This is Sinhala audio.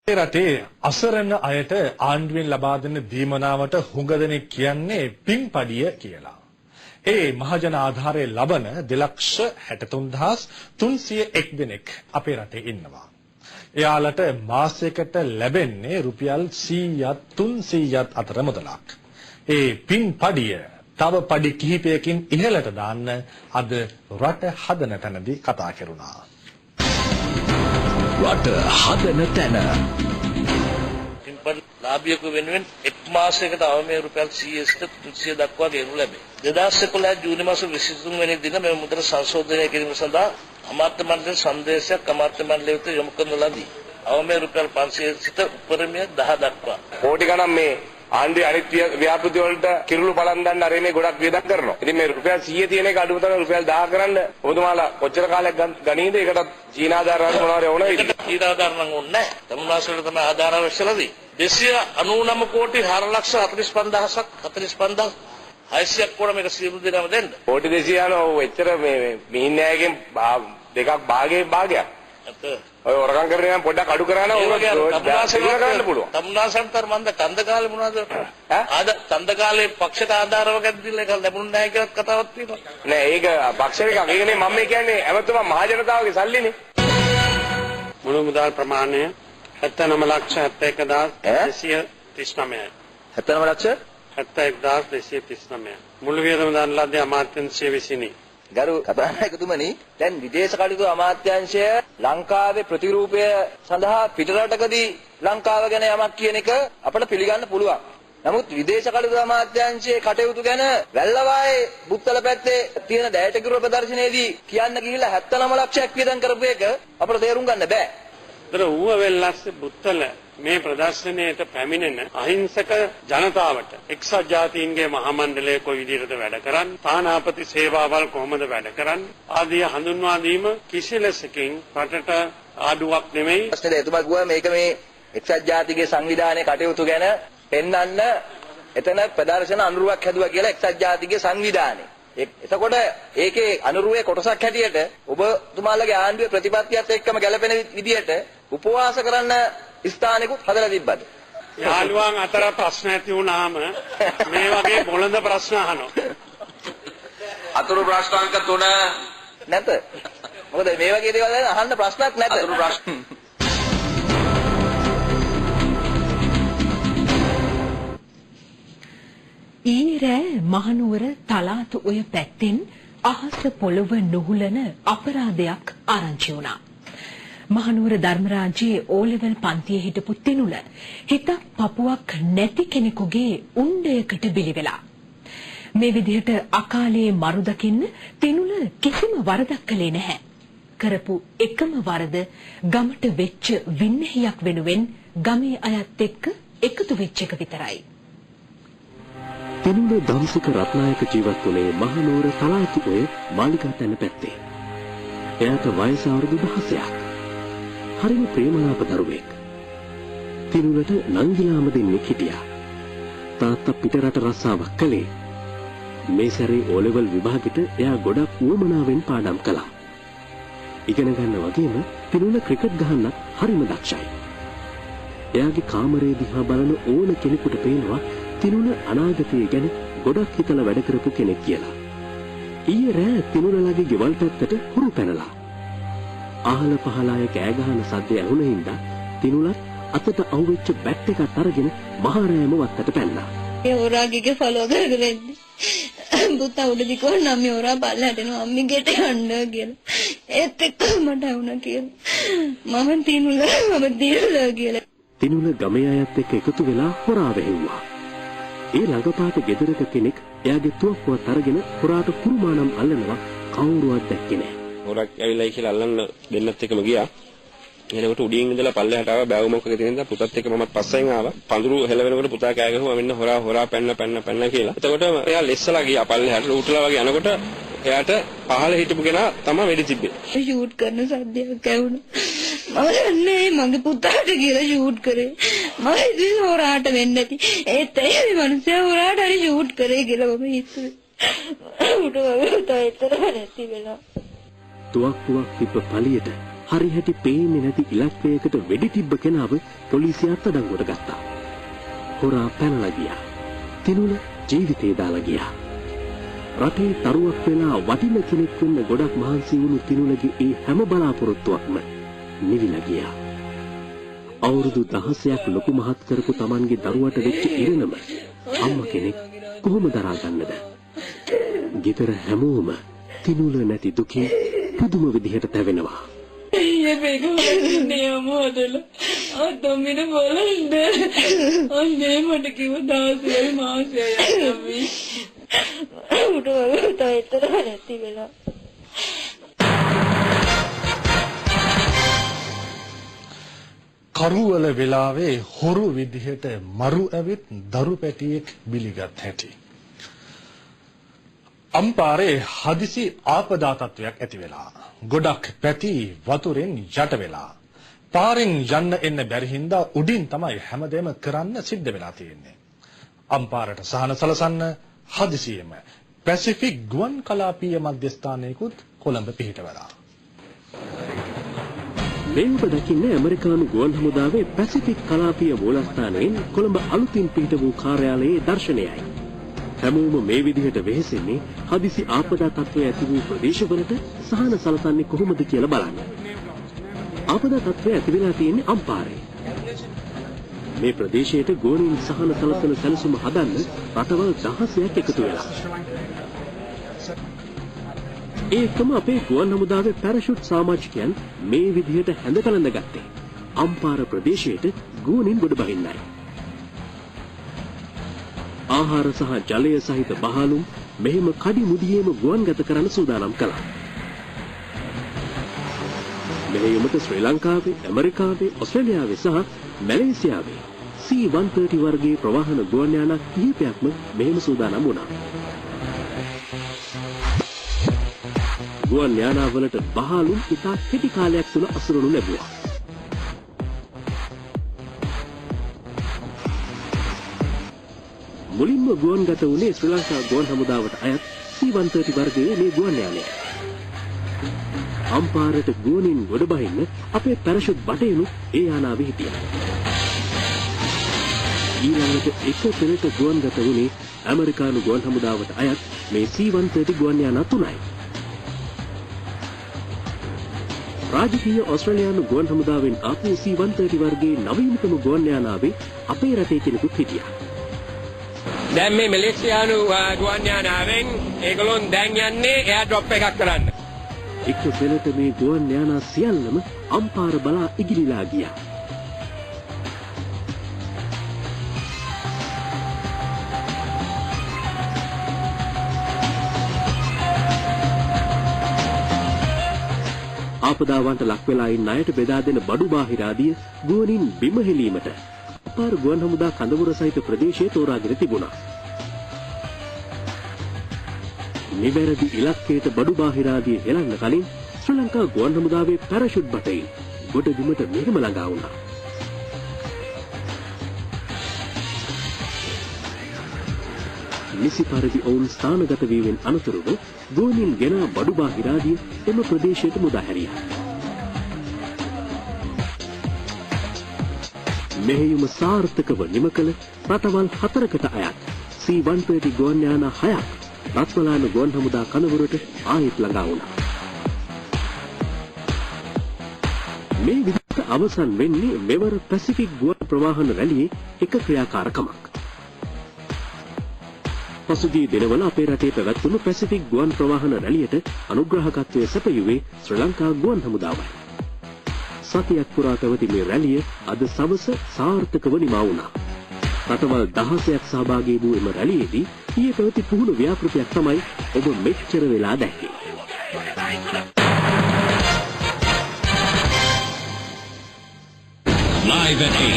රටේ අසරණ අයට ආණ්ඩුවෙන් ලබා දෙන දීමනාවට හුඟ දෙනෙක් කියන්නේ පින්පඩිය කියලා. ඒ මහජන ආධාරයේ ලබන 2,63,301 දෙනෙක් අපේ රටේ ඉන්නවා. එයාලට මාසයකට ලැබෙන්නේ රුපියල් 100ත් 300ත් අතර මුදලක්. ඒ පින්පඩිය තව පඩි කිහිපයකින් ඉහළට දාන්න අද රට හදන තැනදී කතා කරුණා. රට හදන තැන. පින්පඩි ලාභියෙකු වෙනුවෙන් එක් මාසයකට අවමේ රුපියල් 100 300 දක්වා ගෙවනු ලැබේ. 2011 ජූනි මාස 23 වෙනි දින මෙම මුදල සංශෝධනය කිරීම සඳහා අමාත්‍ය මණ්ඩලයේ සංදේශයක් අමාත්‍ය මණ්ඩලය වෙත යොමු කරන ලදී. අවමේ රුපියල් 500 සිට උපරිමය 10 දක්වා. කෝටි ගණන් මේ ආණ්ඩුවේ අනිත් ව්‍යාපෘති වලට කිරුළු බලන් දාන්න අර මේ ගොඩක් වියදම් කරනවා. ඉතින් මේ රුපියල් 100 තියෙන එක අඩුම තරම රුපියල් 1000 කරන්න ඔබතුමාලා කොච්චර කාලයක් ගනීද? ඒකට චීන ආධාර වල මොනවාරි ඕන වෙයිද? චීන ආධාර නම් ඕනේ නැහැ. තමුන්නාසලට තමයි ආධාර අවශ්‍යලදී. 299 කෝටි 4,45,600ක් වුණ මේක සියලු දෙනාම දෙන්න. කෝටි 200 යන ඔව් එච්චර මේ මිහින්යායගෙන් දෙකක් භාගයක්. ඔය වරකම් කරගෙන නම් පොඩ්ඩක් අඩු කරා නම් ඕක කරන්න පුළුවන්. තමුන්නාසන්තර මන්ද කන්ද කාලේ මොනවද? කන්ද කාලේ පක්ෂයට ආධාරව ගැද්දිලා ඒක ලැබුණ නැහැ කියලා කතාවක් තියෙනවා. නෑ ඒක පක්ෂ එකක්. ඒකනේ මම කියන්නේ ඇමතුමා මහ ජනතාවගේ සල්ලිනේ. මුළු මුදල් ප්‍රමාණය 79,71,239යි. 79,71,239. මුළු වියදම දාන ලද්දේ අමාත්‍යාංශය විසිනි. ගරු කතානායකතුමනි, දැන් විදේශ කටයුතු අමාත්‍යාංශය ලංකාවේ ප්‍රතිරූපය සඳහා පිටරටකදී ලංකාව ගැන යමක් කියන එක අපිට පිළිගන්න පුළුවන්. නමුත් විදේශ කටයුතු අමාත්‍යාංශයේ කටයුතු ගැන වැල්ලවායේ බුත්තල පැත්තේ තියෙන දැයට කිරුව ප්‍රදර්ශනයේදී කියන්න ගිහිල්ලා 79 ලක්ෂයක් වියදම් කරපු එක අපිට තේරුම් ගන්න බෑ. ඌව වෙල්ලස්සේ බුත්තල මේ ප්‍රදර්ශනයට පැමිණෙන අහිංසක ජනතාවට එක්සත් ජාතීන්ගේ මහා මණ්ඩලය කොයි විදිහටද වැඩ කරන්නේ, තානාපති සේවාවල් කොහොමද වැඩ කරන්නේ ආදී හඳුන්වා දීම කිසි ලෙසකින් රටට ආඩුවක් නෙමෙයි. ප්‍රශ්නේ එතුමා ගුවා මේක මේ එක්සත් ජාතිකයේ සංවිධානයේ කටයුතු ගැන පෙන්වන්න එතන ප්‍රදර්ශන අනුරුවක් හැදුවා කියලා එක්සත් ජාතිකයේ සංවිධානය. එතකොට ඒකේ අනුරුවේ කොටසක් හැටියට ඔබතුමාලගේ ආණ්ඩුවේ ප්‍රතිපත්තියත් එක්කම ගැලපෙන විදිහට උපවාස කරන්න ස්ථානිකුත් හදලා තිබ්බද? යාළුවන් අතර ප්‍රශ්න ඇති වුණාම මේ වගේ බොළඳ ප්‍රශ්න අහනවා. අතුරු ප්‍රශ්නාංක 3 නැත. මොකද මේ වගේ දේවල් ගැන අහන්න ප්‍රශ්නක් නැත. අතුරු ප්‍රශ්න ඊරෑ මහනුවර තලාත ඔය පැත්තෙන් අහස පොළව නුහුලන අපරාධයක් ආරංචි වුණා. මහනුවර ධර්මරාජයේ ඕලෙවල් පන්තියේ හිටපු තිනුල හිතක් පපුවක් නැති කෙනෙකුගේ උණ්ඩයකට බිලි වෙලා. මේ විදිහට අකාලයේ මරු දකින්න තිනුල කිසිම වරදක් කළේ නැහැ. කරපු එකම වරද ගමට වෙච්ච වින්නහියක් වෙනුවෙන් ගමේ අයත් එක්ක එකතු වෙච්ච එක විතරයි. තිනුල දම්සක රත්නායක ජීවත් වුණේ මහනුවර තලාතුවේ මාලිකා තැන පැත්තේ. එයාට වයස අවුරුදු 16ක්. හරිම ප්‍රේමලාප දරුවෙක්. තිනුලට නංගිලාම දෙන්නෙක් හිටියා. තාත්තා පිටරට රස්සාවක් කළේ. මේ සැරේ ඕලෙවල් විභාගෙට එයා ගොඩක් උවමනාවෙන් පාඩම් කළා. ඉගෙන ගන්න වගේම තිනුල ක්‍රිකට් ගහන්නත් හරිම දක්ෂයි. එයාගේ කාමරේ දිහා බලන ඕන කෙනෙකුට පේනවා තිනුල අනාගතය ගැන ගොඩක් හිතලා වැඩ කරපු කෙනෙක් කියලා. ඊයේ රෑ තිනුලගේ ගෙවල් පැත්තට හුරු පැනලා. අහල පහලාය කෑ ගහන සද්ද ඇහුන හින්දා තිනුලත් අතට අවුච්ච බැට් එකක් අරගෙන මහරෑම වත්තට පැන්නා. ඒ හොරාගේ ෆලෝ කරගෙන ඉන්නේ. පුතා උඩ දිකෝ නම් මේ හොරා බල්ලට එනවා අම්මි ගෙට යන්න කියලා. ඒත් එක්ක මට වුණා කියලා. මම තිනුල කියලා. තිනුල ගමේ අයත් එක්ක එකතු වෙලා හොරා වැහුවා. ඒ ළඟපාත ගෙදරක කෙනෙක් එයාගේ තුවක්කුවත් අරගෙන හොරාට කුරුමානම් අල්ලනවා කවුරුවත් දැක්කේ නැහැ. හොරක් ඇවිල්ලායි කියලා අල්ලන්න දෙන්නත් එක්කම ගියා. එනකොට උඩින් ඉඳලා පල්ලෙහාට ආවා බෑවුමක් එකේ තියෙන පුතත් එක්ක මමත් පස්සෙන් ආවා. පඳුරු හෙලවෙනකොට පුතා කෑ ගැහුවා මෙන්න හොරා පැන්න කියලා. එතකොට එයා ලෙස්සලා ගියා පල්ලෙහාට උටලා වගේ යනකොට එයාට පහළ හිටපු කෙනා තමයි වෙඩි තිබ්බේ. ෂූට් කරන සද්දයක් ඇහුණා. මම දන්නේ මගේ පුතාට කියලා ෂූට් කරේ. මම ඉතින් හොරාට වෙන්නේ නැති. ඒත් ඒ මිනිස්සයා හොරාට හරි ෂූට් කරේ කියලා මම හිතුවේ. උඩ වගේ නැති වෙලා. තුවක්කුවක් තිබ්බ පළියට හරිහැටි පේන්නේ නැති ඉලක්කයකට වෙඩි තිබ්බ කෙනාව පොලිසිය අත්අඩංගුවට ගත්තා. හොරා පැනලා ගියා. තිනුල ජීවිතේ දාලා ගියා. රටේ තරුවක් වෙලා වටින කෙනෙක් වෙන්න ගොඩක් මහන්සි වුණු තිනුලගේ ඒ හැම බලාපොරොත්තුවක්ම නිවිලා ගියා. අවුරුදු 16ක් ලොකු මහත් කරපු Tamanගේ දරුවට වෙච්ච ඉරණම අම්මා කෙනෙක් කොහොම දරා ගන්නද? ගෙදර හැමෝම තිනුල නැති දුකේ පුදුම විදිහට තැවෙනවා. මේක වුණේ මොදල අතමින බලන්න අනේ මට කිව්ව දාසයි මාසයයි අපි උඩ තයිතර නැති වෙලා කරුවල වෙලාවේ හොරු විදිහට මරු ඇවිත් දරු පැටියෙක් බිලිගත් හැටි. අම්පාරේ හදිසි ආපදා තත්වයක් ඇති වෙලා ගොඩක් පැටි වතුරෙන් යට වෙලා පාරෙන් යන්න එන්න බැරි හින්දා උඩින් තමයි හැමදේම කරන්න සිද්ධ වෙලා තියෙන්නේ. අම්පාරට සහන සලසන්න හදිසියෙම පැසිෆික් ගුවන් කලාපීය මධ්‍යස්ථානයකුත් කොළඹ පිහිටවලා. මේ ඔබ දකින්නේ ඇමරිකානු ගුවන් හමුදාවේ පැසිෆික් කලාපීය මූලස්ථානයෙන් කොළඹ අලුතින් පිහිට වූ කාර්යාලයේ දර්ශනයයි. හැමෝම මේ විදිහට වෙහෙසෙන්නේ හදිසි ආපදා තත්ත්වය ඇති වූ ප්‍රදේශවලට සහන සලසන්නේ කොහොමද කියලා බලන්න. ආපදා තත්ත්වය ඇති වෙලා තියෙන්නේ අම්පාරේ. මේ ප්‍රදේශයට ගෝණීන් සහන සලසන සැලසුම හදන්න රටවල් 16ක් එකතු වෙලා. ඒකම අපේ ගුවන් හමුදාවේ පැරෂුට් සාමාජිකයන් මේ විදිහට හැඳ කලඳ ගත්තේ අම්පාර ප්‍රදේශයට ගෝණීන් ගොඩ බහින්නයි. ආහාර සහ ජලය සහිත බහලුම් මෙහිම කඩි මුදියේම ගුවන්ගත කරන්න සූදානම් කළා. මෙහෙයුමට ශ්‍රී ලංකාවේ, ඇමරිකාවේ, ඕස්ට්‍රේලියාවේ සහ මැලේසියාවේ C-130 වර්ගයේ ප්‍රවාහන ගුවන් යාන කිහිපයක්ම මෙහෙම සූදානම් වුණා. ගුවන් යානවලට බහලුම් ඉතා කෙටි කාලයක් තුළ අසුරනු ලැබුවා. මුලින්ම ගුවන්ගත වුණේ ශ්‍රී ලංකා ගුවන් හමුදාවට අයත් C-130 වර්ගයේ මේ ගුවන් යානය. අම්පාරට ගුවනින් ගොඩ බහින්න අපේ පැරෂුට් බටයනු ඒ යානාවේ හිටියා. ඊළඟට එක පෙරට ගුවන්ගත වුණේ ඇමරිකානු ගුවන් හමුදාවට අයත් මේ C-130 ගුවන් යානා 3යි. රාජකීය ඕස්ට්‍රේලියානු ගුවන් හමුදාවෙන් ආපු C-130 වර්ගයේ නවීනතම ගුවන් යානාවේ අපේ රටේ කෙනෙකුත් හිටියා. දැන් මේ මැලේසියානු ගුවන් යානාවෙන් ඒගොල්ලෝ දැන් යන්නේ එයා ඩ්‍රොප් එකක් කරන්න. එක් පෙරට මේ ගුවන් යානා සියල්ලම අම්පාර බලා ඉගිලිලා ගියා. ආපදාවන්ට ලක් වෙලා ඉන්න අයට බෙදා දෙන බඩු බාහිර ආදිය ගුවනින් බිම හෙලීමට අපාර ගුවන් හමුදා කඳවුර සහිත ප්‍රදේශයේ තෝරාගෙන තිබුණා. නිවැරදි ඉලක්කයට බඩු බාහිර ආදිය හෙලන්න කලින් ශ්‍රී ලංකා ගුවන් හමුදාවේ පැරෂුට් බටයින් ගොඩ බිමට මෙහෙම ළඟා වුණා. නිසි පරිදි ඔවුන් ස්ථානගත වීමෙන් අනතුරුව ගුවනින් ගෙන බඩු බාහිර ආදිය එම ප්‍රදේශයට මුදා හැරියා. මෙහෙයුම සාර්ථකව නිම කළ රටවල් 4කට අයත් C-130 ගුවන් යානා 6ක් රත්මලාන ගුවන් හමුදා කඳවුරට ආයෙත් ළඟා වුණා. මේ විදිහට අවසන් වෙන්නේ මෙවර පැසිෆික් ගුවන් ප්‍රවාහන රැළියේ එක ක්‍රියාකාරකමක්. පසුගිය දිනවල අපේ රටේ පැවැත්වුණු පැසිෆික් ගුවන් ප්‍රවාහන රැළියට අනුග්‍රහකත්වයේ සැපයුවේ ශ්‍රී ලංකා ගුවන් හමුදාවයි. සතියක් පුරා පැවති මේ රැළිය අද සවස සාර්ථකව නිමා වුණා. රටවල් 16ක් සහභාගී වූ එම රැළියේදී ඊයේ පැවති පුහුණු ව්‍යාපෘතියක් තමයි ඔබ මෙච්චර වෙලා දැක්කේ. Live at 8.